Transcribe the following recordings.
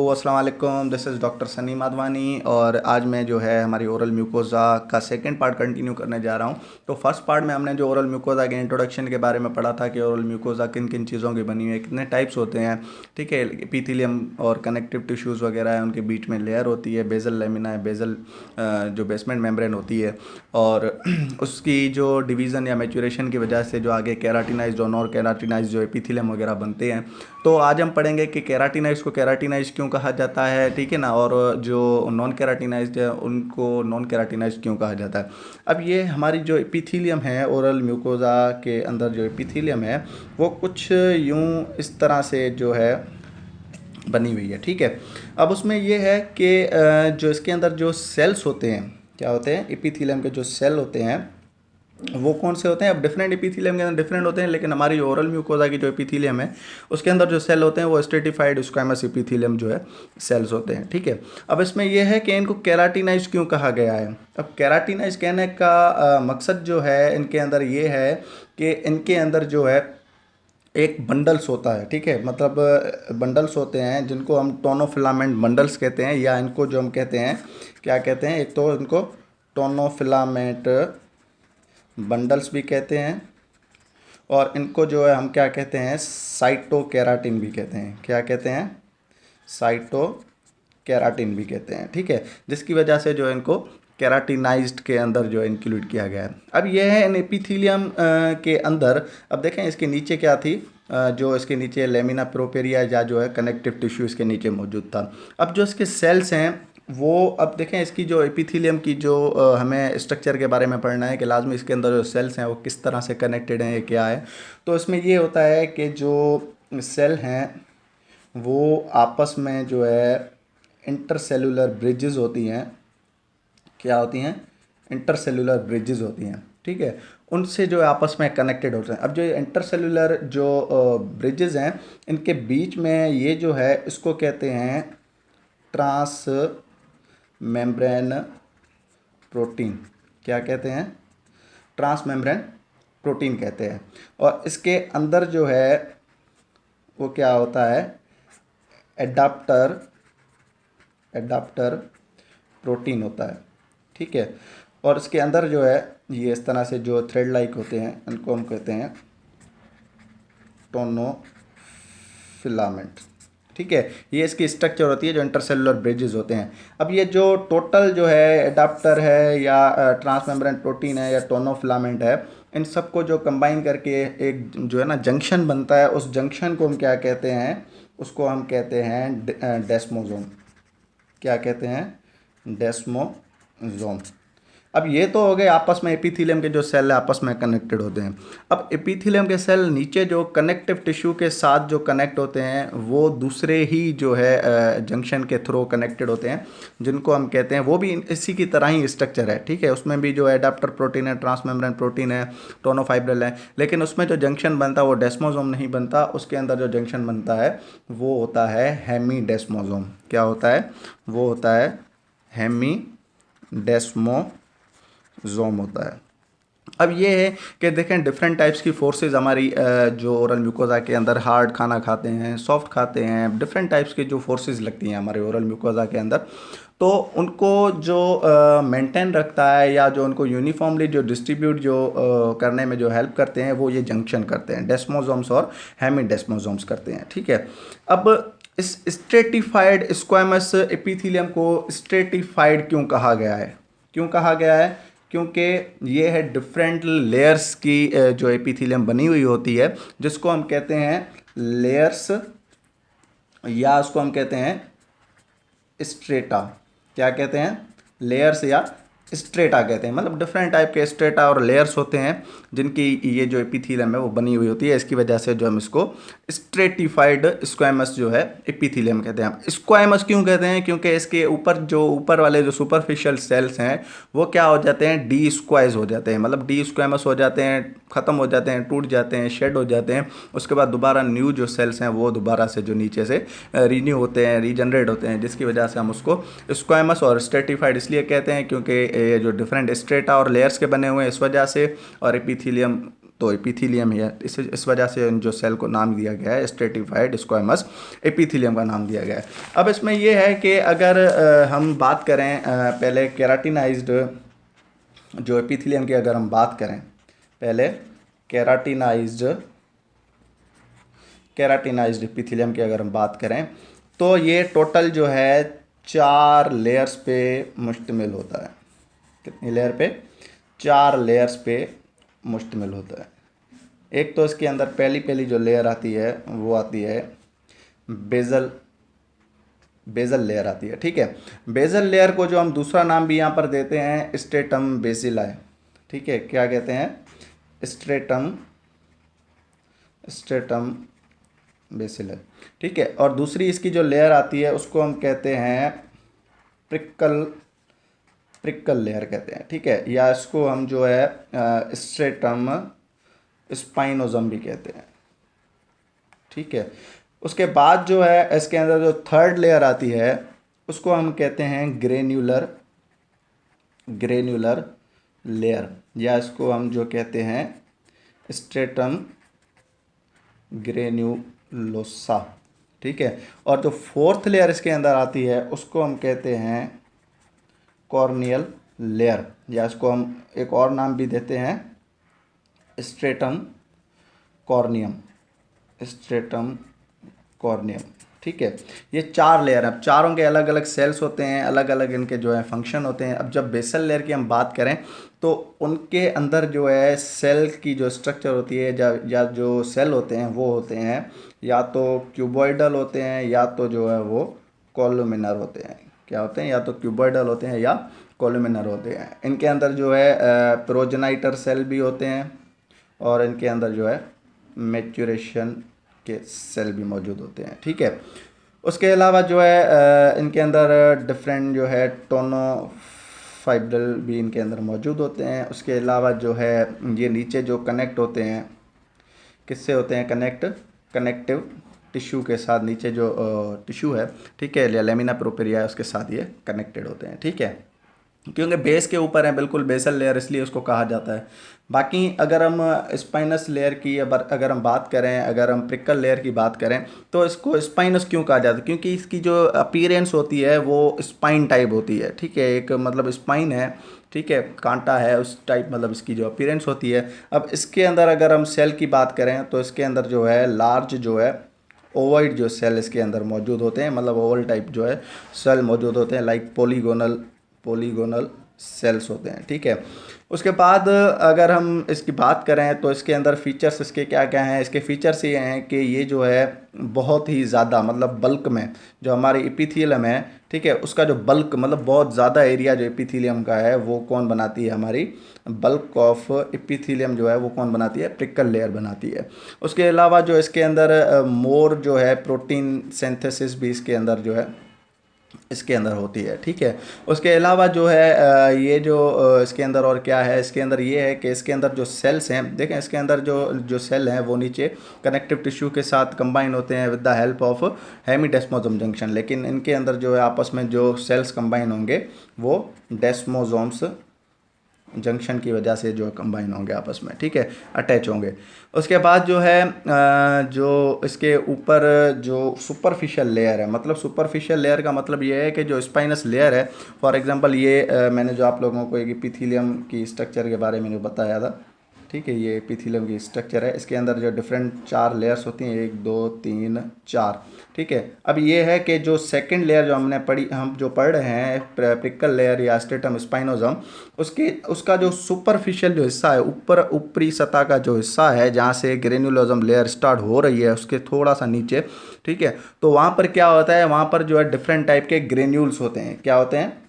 अस्सलाम वालेकुम, this is doctor Sunny Madhvani और आज मैं जो है हमारी ओरल म्यूकोज़ा का सेकंड पार्ट कंटिन्यू करने जा रहा हूँ। तो फर्स्ट पार्ट में हमने जो ओरल म्यूकोज़ा के इंट्रोडक्शन के बारे में पढ़ा था कि ओरल म्यूकोज़ा किन किन चीज़ों की बनी हुई है, कितने टाइप्स होते हैं, ठीक है। एपिथेलियम और कनेक्टिव टिश्यूज़ वगैरह है, उनके बीच में लेयर होती है, बेसल लेमिना है, बेसल जो बेसमेंट मेम्ब्रेन होती है और उसकी जो डिवीज़न या मैच्योरेशन की वजह से जो आगे केराटिनाइज्ड और नॉन केराटिनाइज्ड जो एपिथेलियम वगैरह बनते हैं। तो आज हम पढ़ेंगे कि केराटिनाइज्ड को केराटिनाइज्ड क्यों कहा जाता है, ठीक है ना, और जो नॉन केराटिनाइज्ड है उनको नॉन केराटिनाइज्ड क्यों कहा जाता है। अब ये हमारी जो एपिथेलियम है ओरल म्यूकोज़ा के अंदर जो एपिथेलियम है वो कुछ यूं इस तरह से जो है बनी हुई है, ठीक है। अब उसमें ये है कि जो इसके अंदर जो सेल्स होते हैं, क्या होते हैं, एपिथेलियम के जो सेल होते हैं वो कौन से होते हैं। अब डिफरेंट एपिथेलियम के अंदर डिफरेंट होते हैं, लेकिन हमारी ओरल म्यूकोज़ा की जो एपिथेलियम है उसके अंदर जो सेल होते हैं वो स्ट्रेटिफाइड स्क्वैमस एपिथेलियम जो है सेल्स होते हैं, ठीक है। अब इसमें यह है कि इनको केराटिनाइज क्यों कहा गया है। अब केराटिनाइज कहने का मकसद जो है इनके अंदर ये है कि इनके अंदर जो है एक बंडल्स होता है, ठीक है। मतलब बंडल्स होते हैं जिनको हम टोनोफिलामेंट बंडल्स कहते हैं, या इनको जो हम कहते हैं क्या कहते हैं, एक तो इनको टोनोफिलामेंट बंडल्स भी कहते हैं और इनको जो है हम क्या कहते हैं, साइटोकेराटिन भी कहते हैं। क्या कहते हैं, साइटोकेराटिन भी कहते हैं, ठीक है। जिसकी वजह से जो है इनको केराटिनाइज्ड के अंदर जो है इंक्लूड किया गया है। अब यह है इन एपिथेलियम के अंदर। अब देखें इसके नीचे क्या थी, जो इसके नीचे लेमिना प्रोपेरिया या जो है कनेक्टिव टिश्यू इसके नीचे मौजूद था। अब जो इसके सेल्स हैं वो, अब देखें इसकी जो एपिथेलियम की जो हमें स्ट्रक्चर के बारे में पढ़ना है कि लाजमी इसके अंदर जो सेल्स हैं वो किस तरह से कनेक्टेड हैं, क्या है। तो इसमें ये होता है कि जो सेल हैं वो आपस में जो है इंटरसेलुलर ब्रिजेस होती हैं। क्या होती हैं, इंटरसेलुलर ब्रिजेस होती हैं, ठीक है। उनसे जो आपस में कनेक्टेड होते हैं। अब जो इंटरसेलुलर जो ब्रिजेस हैं इनके बीच में ये जो है इसको कहते हैं ट्रांस मेम्ब्रेन प्रोटीन। क्या कहते हैं, ट्रांस मेम्ब्रेन प्रोटीन कहते हैं। और इसके अंदर जो है वो क्या होता है, एडाप्टर प्रोटीन होता है, ठीक है। और इसके अंदर जो है ये इस तरह से जो थ्रेड लाइक होते हैं इनको हम कहते हैं टोनोफिलामेंट, ठीक है। ये इसकी स्ट्रक्चर होती है जो इंटरसेलुलर ब्रिजेस होते हैं। अब ये जो टोटल जो है एडाप्टर है या ट्रांसमेम्ब्रेन प्रोटीन है या टोनोफिलामेंट है, इन सबको जो कंबाइन करके एक जो है ना जंक्शन बनता है, उस जंक्शन को हम क्या कहते हैं, उसको हम कहते हैं डेस्मोसोम। क्या कहते हैं, डेस्मोसोम। अब ये तो हो गए आपस में एपिथेलियम के जो सेल आपस में कनेक्टेड होते हैं। अब एपिथेलियम के सेल नीचे जो कनेक्टिव टिश्यू के साथ जो कनेक्ट होते हैं वो दूसरे ही जो है जंक्शन के थ्रू कनेक्टेड होते हैं, जिनको हम कहते हैं, वो भी इसी की तरह ही स्ट्रक्चर है, ठीक है। उसमें भी जो एडाप्टर प्रोटीन है, ट्रांसमेम्ब्रेन प्रोटीन है, टोनोफाइब्रिल है, लेकिन उसमें जो जंक्शन बनता है वो डेस्मोसोम नहीं बनता। उसके अंदर जो जंक्शन बनता है वो होता है हेमीडेस्मोसोम। क्या होता है, वो होता है हेमीडेस्मोसोम होता है। अब ये है कि देखें डिफरेंट टाइप्स की फोर्सेस हमारी जो ओरल म्यूकोज़ा के अंदर, हार्ड खाना खाते हैं, सॉफ्ट खाते हैं, डिफरेंट टाइप्स की जो फोर्सेस लगती हैं हमारे ओरल म्यूकोज़ा के अंदर, तो उनको जो मेंटेन रखता है या जो उनको यूनिफॉर्मली जो डिस्ट्रीब्यूट जो करने में जो हेल्प करते हैं वो ये जंक्शन करते हैं, डेस्मोसोम्स और हेमीडेस्मोसोम्स करते हैं, ठीक है। अब इस स्ट्रेटिफाइड स्क्वैमस एपिथेलियम को स्ट्रेटिफाइड क्यों कहा गया है, क्यों कहा गया है, क्योंकि ये है डिफरेंट लेयर्स की जो एपिथेलियम बनी हुई होती है, जिसको हम कहते हैं लेयर्स या उसको हम कहते हैं स्ट्रेटा। क्या कहते हैं, लेयर्स या स्ट्रेटा कहते हैं। मतलब डिफरेंट टाइप के स्ट्रेटा और लेयर्स होते हैं जिनकी ये जो एपिथेलियम है वो बनी हुई होती है। इसकी वजह से जो हम इसको स्ट्रेटिफाइड स्क्वैमस जो है एपिथेलियम कहते हैं। स्क्वैमस क्यों कहते हैं, क्योंकि इसके ऊपर जो ऊपर वाले जो सुपरफिशियल सेल्स हैं वो क्या हो जाते हैं, डी स्क्वाइज हो जाते हैं, मतलब डी स्क्वैमस हो जाते हैं, ख़त्म हो जाते हैं, टूट जाते हैं, शेड हो जाते हैं। उसके बाद दोबारा न्यू जो सेल्स हैं वो दोबारा से जो नीचे से रीन्यू होते हैं, रीजनरेट होते हैं, जिसकी वजह से हम उसको स्क्वैमस और स्ट्रेटिफाइड इसलिए कहते हैं क्योंकि ये जो डिफरेंट स्ट्रेटा और लेयर्स के बने हुए हैं इस वजह से, और एपिथेलियम तो एपिथेलियम है, इस वजह से जो सेल को नाम दिया गया है स्ट्रेटिफाइड स्क्वामस एपिथेलियम का नाम दिया गया है। अब इसमें यह है कि अगर हम बात करें पहले केराटिनाइज्ड जो एपिथेलियम की अगर हम बात करें, पहले केराटिनाइज्ड एपिथेलियम की अगर हम बात करें तो ये टोटल जो है 4 लेयर्स पे मुश्तमिल होता है। कितनी लेयर पे? 4 लेयर्स पे मुश्तमिल होता है। एक तो इसके अंदर पहली जो लेयर आती है वो आती है बेजल लेयर आती है, ठीक है। बेजल लेयर को जो हम दूसरा नाम भी यहाँ पर देते हैं स्ट्रेटम बेसिलाई, ठीक है। क्या कहते हैं? स्ट्रेटम बेसिलाई, ठीक है। और दूसरी इसकी जो लेयर आती है उसको हम कहते हैं प्रिकल लेयर कहते हैं, ठीक है। या इसको हम जो है स्ट्रेटम स्पाइनोजम भी कहते हैं, ठीक है। उसके बाद जो है इसके अंदर जो थर्ड लेयर आती है उसको हम कहते हैं ग्रेन्यूलर लेयर, या इसको हम जो कहते हैं स्ट्रेटम ग्रेन्यूलोसा, ठीक है। और जो फोर्थ लेयर इसके अंदर आती है उसको हम कहते हैं कॉर्नियल लेयर, या इसको हम एक और नाम भी देते हैं स्ट्रेटम कॉर्नियम, ठीक है। ये 4 लेयर हैं। अब चारों के अलग अलग सेल्स होते हैं, अलग अलग इनके जो है फंक्शन होते हैं। अब जब बेसल लेयर की हम बात करें तो उनके अंदर जो है सेल की जो स्ट्रक्चर होती है या जो सेल होते हैं वो होते हैं या तो क्यूबॉइडल होते हैं या तो जो है वो कॉलुमिनर होते हैं। क्या होते हैं? या तो क्यूबॉइडल होते हैं या कॉलुमिनर होते हैं। इनके अंदर जो है प्रोजेनाइटर सेल भी होते हैं और इनके अंदर जो है मैच्योरेशन के सेल भी मौजूद होते हैं, ठीक है। उसके अलावा जो है इनके अंदर डिफरेंट जो है टोनोफाइब्रल भी इनके अंदर मौजूद होते हैं। उसके अलावा जो है ये नीचे जो कनेक्ट होते हैं किससे होते हैं? कनेक्टिव टिश्यू के साथ, नीचे जो टिश्यू है, ठीक है, या लेमिना प्रोपेरिया है उसके साथ ये कनेक्टेड होते हैं, ठीक है। क्योंकि बेस के ऊपर है बिल्कुल बेसल लेयर, इसलिए उसको कहा जाता है। बाकी अगर हम स्पाइनस लेयर की अगर हम बात करें, अगर हम प्रिकल लेयर की बात करें तो इसको स्पाइनस क्यों कहा जाता है? क्योंकि इसकी जो अपीयरेंस होती है वो स्पाइन टाइप होती है, ठीक है। एक मतलब स्पाइन है, ठीक है, कांटा है उस टाइप, मतलब इसकी जो अपीयरेंस होती है। अब इसके अंदर अगर हम सेल की बात करें तो इसके अंदर जो है लार्ज जो है ओवॉइड जो सेल इसके अंदर मौजूद होते हैं, मतलब ओवल टाइप जो है सेल मौजूद होते हैं, लाइक पॉलीगोनल सेल्स होते हैं, ठीक है। उसके बाद अगर हम इसकी बात करें तो इसके अंदर फीचर्स इसके क्या क्या हैं? इसके फीचर्स ये हैं कि ये जो है बहुत ही ज़्यादा, मतलब बल्क में जो हमारी एपिथेलियम है, ठीक है, उसका जो बल्क मतलब बहुत ज़्यादा एरिया जो एपिथेलियम का है वो कौन बनाती है? हमारी बल्क ऑफ एपिथेलियम जो है वो कौन बनाती है? प्रिकल लेयर बनाती है। उसके अलावा जो इसके अंदर मोर जो है प्रोटीन सिंथेसिस भी इसके अंदर जो है इसके अंदर होती है, ठीक है। उसके अलावा जो है ये जो इसके अंदर और क्या है? इसके अंदर ये है कि इसके अंदर जो सेल्स हैं, देखें इसके अंदर जो सेल हैं वो नीचे कनेक्टिव टिश्यू के साथ कंबाइन होते हैं with the help of hemidesmosome junction, लेकिन इनके अंदर जो है आपस में जो सेल्स कंबाइन होंगे वो डेस्मोसोम्स जंक्शन की वजह से जो कंबाइन होंगे आपस में, ठीक है, अटैच होंगे। उसके बाद जो है जो इसके ऊपर जो सुपरफिशियल लेयर है, मतलब सुपरफिशियल लेयर का मतलब ये है कि जो स्पाइनस लेयर है, फॉर एग्जांपल ये मैंने जो आप लोगों को एक एपिथेलियम की स्ट्रक्चर के बारे में जो बताया था, ठीक है, ये एपिथेलियम की स्ट्रक्चर है। इसके अंदर जो डिफरेंट 4 लेयर्स होती हैं, 1 2 3 4, ठीक है। अब ये है कि जो सेकंड लेयर जो हम जो पढ़ रहे हैं प्रिकल लेयर या स्ट्रेटम स्पाइनोजम, उसका जो सुपरफिशियल जो हिस्सा है, ऊपरी सतह का जो हिस्सा है जहाँ से ग्रेन्युलोजम लेयर स्टार्ट हो रही है उसके थोड़ा सा नीचे, ठीक है, तो वहाँ पर क्या होता है? वहाँ पर जो है डिफरेंट टाइप के ग्रेन्यूल्स होते हैं। क्या होते हैं?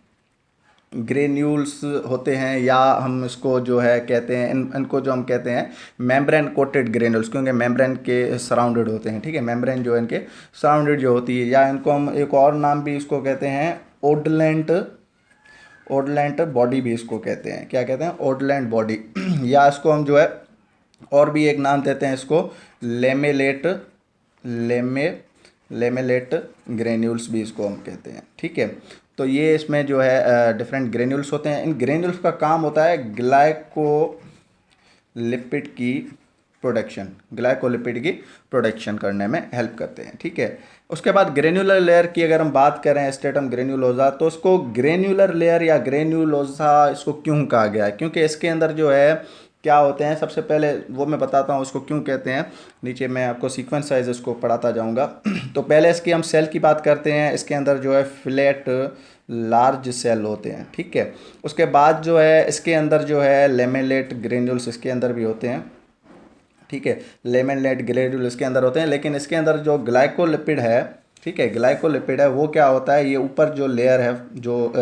ग्रेन्यूल्स होते हैं, या हम इसको जो है कहते हैं इनको जो हम कहते हैं मेम्ब्रेन कोटेड ग्रेन्यूल्स, क्योंकि मेम्ब्रेन के सराउंडेड होते हैं, ठीक है, मेम्ब्रेन जो है इनके सराउंडेड जो होती है, या इनको हम एक और नाम भी इसको कहते हैं ओडलेंट बॉडी भी इसको कहते हैं। क्या कहते हैं? ओडलेंट बॉडी या इसको हम जो है और भी एक नाम देते हैं इसको लेमेलेट ग्रेन्यूल्स भी इसको हम कहते हैं, ठीक है। तो ये इसमें जो है डिफरेंट ग्रेन्यूल्स होते हैं। इन ग्रेन्यूल्स का काम होता है ग्लाइकोलिपिड की ग्लाइकोलिपिड की प्रोडक्शन करने में हेल्प करते हैं। ठीक है, उसके बाद ग्रेन्युलर लेयर की अगर हम बात करें, स्ट्रेटम ग्रेन्युलोसा, तो उसको ग्रेन्युलर लेयर या ग्रेन्युलोसा इसको क्यों कहा गया है? क्योंकि इसके अंदर जो है क्या होते हैं, सबसे पहले वो मैं बताता हूँ उसको क्यों कहते हैं। नीचे मैं आपको सीक्वेंस साइज इसको पढ़ाता जाऊँगा। तो पहले इसकी हम सेल की बात करते हैं। इसके अंदर जो है फ्लैट लार्ज सेल होते हैं। ठीक है, उसके बाद जो है इसके अंदर जो है लेमेलेट ग्रेन्यूल्स इसके अंदर भी होते हैं। ठीक है, लेमेलेट ग्रेन्यूल इसके अंदर होते हैं, लेकिन इसके अंदर जो ग्लाइकोलिपिड है, ठीक है, ग्लाइकोलिपिड है, वो क्या होता है, ये ऊपर जो लेयर है, जो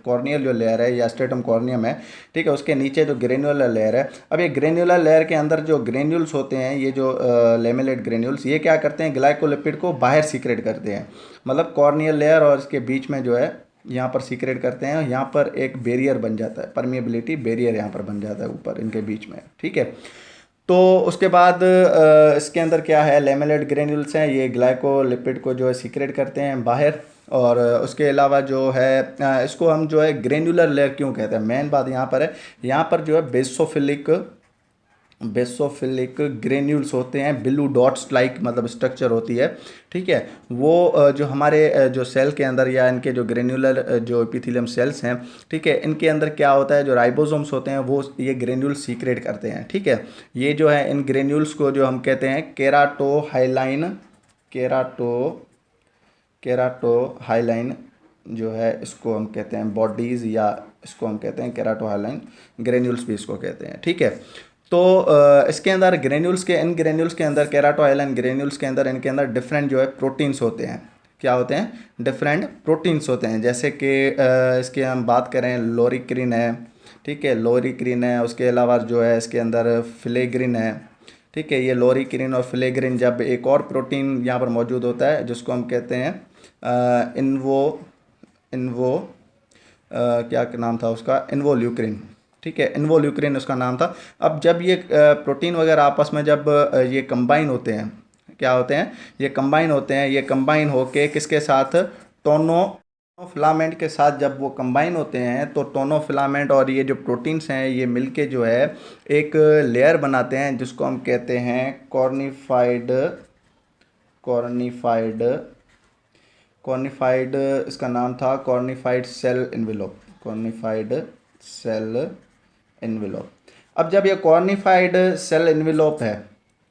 कॉर्नियल जो लेयर है या स्ट्रेटम कॉर्नियम है, ठीक है, उसके नीचे जो ग्रेन्युलर लेयर है। अब ये ग्रेन्युलर लेयर के अंदर जो ग्रेन्यूल्स होते हैं, ये जो लेमेलेट ग्रेन्यूल्स, ये क्या करते हैं, ग्लाइकोलिपिड को बाहर सीक्रेट करते हैं। मतलब कॉर्नियल लेयर और इसके बीच में जो है यहाँ पर सीक्रेट करते हैं, यहाँ पर एक बैरियर बन जाता है, परमिएबिलिटी बैरियर यहाँ पर बन जाता है ऊपर इनके बीच में। ठीक है, तो उसके बाद इसके अंदर क्या है, लेमेलेट ग्रेन्यूल्स हैं, ये ग्लाइकोलिपिड को जो है सीक्रेट करते हैं बाहर। और उसके अलावा जो है इसको हम जो है ग्रेन्युलर लेयर क्यों कहते हैं, मेन बात यहाँ पर है, यहाँ पर जो है बेसोफिलिक ग्रेन्यूल्स होते हैं, ब्लू डॉट्स लाइक मतलब स्ट्रक्चर होती है। ठीक है, वो जो हमारे जो सेल के अंदर या इनके जो ग्रेन्युलर जो एपिथेलियम सेल्स हैं, ठीक है, इनके अंदर क्या होता है, जो राइबोसोम्स होते हैं वो ये ग्रेन्यूल सीक्रेट करते हैं। ठीक है, ये जो है इन ग्रेन्यूल्स को जो हम कहते हैं केराटोहाइलाइन जो है, इसको हम कहते हैं बॉडीज़, या इसको हम कहते हैं केराटोहाइलाइन ग्रेन्यूल्स भी इसको कहते हैं। ठीक है, तो इसके अंदर इन ग्रेन्यूल्स के अंदर, केराटोहाइलाइन ग्रेन्यूल्स के अंदर, इनके अंदर डिफरेंट जो है प्रोटीन्स होते हैं। क्या होते हैं, डिफरेंट प्रोटीन्स होते हैं। जैसे कि इसके हम बात करें, लोरिक्रिन है, ठीक है, लोरिक्रिन है, उसके अलावा जो है इसके अंदर फिलेग्रिन है। ठीक है, ये लोरिक्रिन और फिलेग्रिन, जब एक और प्रोटीन यहाँ पर मौजूद होता है जिसको हम कहते हैं इन्वो क्या नाम था उसका, इन्वोल्यूक्रिन। ठीक है, इन्वोल्यूक्रिन उसका नाम था। अब जब ये प्रोटीन वगैरह आपस में जब ये कंबाइन होते हैं, क्या होते हैं, ये कंबाइन होके किसके साथ, टोनोफिलामेंट के साथ जब वो कंबाइन होते हैं, तो टोनोफिलामेंट और ये जो प्रोटीन्स हैं ये मिलके जो है एक लेयर बनाते हैं जिसको हम कहते हैं कॉर्निफाइड इसका नाम था कॉर्निफाइड सेल एनवेलोप। अब जब ये कॉर्निफाइड सेल एनवेलोप है,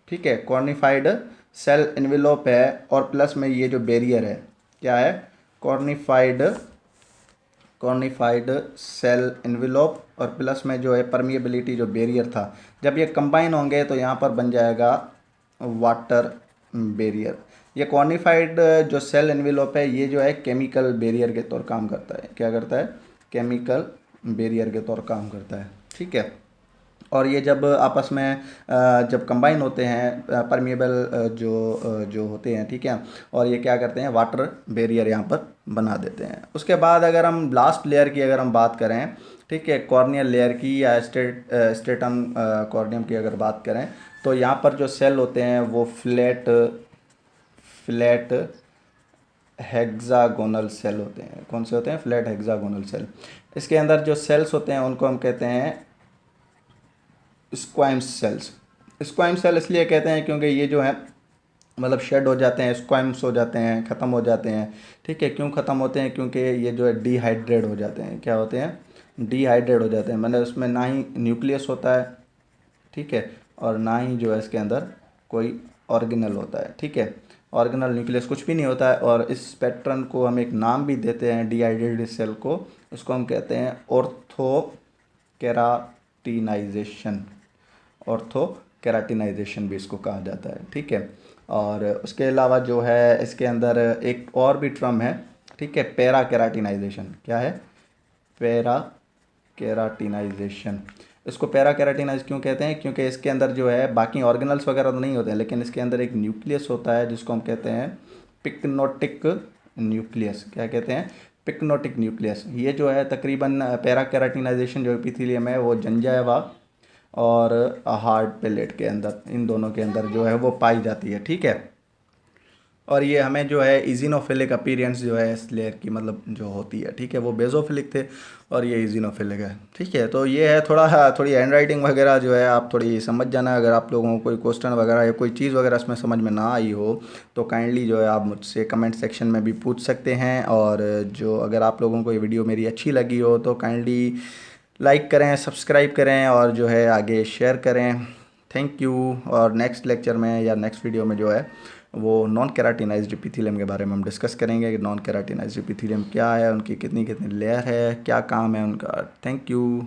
ठीक है, कॉर्निफाइड सेल एनवेलोप है, और प्लस में ये जो बैरियर है, क्या है, कॉर्निफाइड सेल एनवेलोप, और प्लस में जो है परमिएबिलिटी जो बैरियर था, जब ये कंबाइन होंगे तो यहाँ पर बन जाएगा वाटर बैरियर। ये कॉर्निफाइड जो सेल एनवेलोप है, ये जो है केमिकल बैरियर के तौर काम करता है। क्या करता है, केमिकल बैरियर के तौर काम करता है। ठीक है, और ये जब आपस में जब कंबाइन होते हैं, परमिएबल जो होते हैं, ठीक है, और ये क्या करते हैं, वाटर बैरियर यहाँ पर बना देते हैं। उसके बाद अगर हम लास्ट लेयर की अगर हम बात करें, ठीक है, कॉर्नियल लेयर की या स्ट्रेटम कॉर्नियम की अगर बात करें, तो यहाँ पर जो सेल होते हैं वो फ्लैट हेक्सागोनल सेल होते हैं। कौन से होते हैं, फ्लैट हेक्सागोनल सेल। इसके अंदर जो सेल्स होते हैं उनको हम कहते हैं स्क्वाइम्स सेल्स। स्क्वाइम्स सेल इसलिए कहते हैं क्योंकि ये जो है मतलब शेड हो जाते हैं, स्क्वाइम्स हो जाते हैं, ख़त्म हो जाते हैं। ठीक है, क्यों ख़त्म होते हैं, क्योंकि ये जो है डिहाइड्रेट हो जाते हैं। क्या होते हैं, डिहाइड्रेट हो जाते हैं, मतलब उसमें ना ही न्यूक्लियस होता है, ठीक है, और ना ही जो है इसके अंदर कोई ऑर्गेनल होता है। ठीक है, ऑर्गेनल न्यूक्लियस कुछ भी नहीं होता है, और इस पैटर्न को हम एक नाम भी देते हैं डिहाइड्रेटेड सेल को, उसको हम कहते हैं ऑर्थोकेराटिनाइजेशन भी इसको कहा जाता है। ठीक है, और उसके अलावा जो है इसके अंदर एक और भी टर्म है, ठीक है, पैरा केराटिनाइजेशन। क्या है, पैरा केराटिनाइजेशन। इसको पैरा केराटिनाइज क्यों कहते हैं, क्योंकि इसके अंदर जो है बाकी ऑर्गेनल्स वगैरह तो नहीं होते हैं, लेकिन इसके अंदर एक न्यूक्लियस होता है जिसको हम कहते हैं पिक्नोटिक न्यूक्लियस। क्या कहते हैं, पिक्नोटिक न्यूक्लियस। ये जो है तकरीबन पैरा केराटिनाइजेशन जो एपिथेलियम है वो जंजाइवा और हार्ड पैलेट के अंदर, इन दोनों के अंदर जो है वो पाई जाती है। ठीक है, और ये हमें जो है इजिनोफिलिक अपीयरेंस जो है इस लेयर की मतलब जो होती है, ठीक है, वो बेजोफिलिक थे और ये इजिनोफिलिक है, ठीक है। तो ये है थोड़ी हैंड राइटिंग वगैरह जो है आप थोड़ी समझ जाना। अगर आप लोगों को कोई क्वेश्चन वगैरह या कोई चीज़ वगैरह इसमें समझ में ना आई हो तो काइंडली जो है आप मुझसे कमेंट सेक्शन में भी पूछ सकते हैं। और जो अगर आप लोगों को ये वीडियो मेरी अच्छी लगी हो तो काइंडली लाइक करें, सब्सक्राइब करें और जो है आगे शेयर करें। Thank you. और नेक्स्ट लेक्चर में या नेक्स्ट वीडियो में जो है वो नॉन केराटिनाइज्ड एपिथेलियम के बारे में हम डिस्कस करेंगे कि नॉन केराटिनाइज्ड एपिथेलियम क्या है, उनकी कितनी कितनी लेयर है, क्या काम है उनका। Thank you.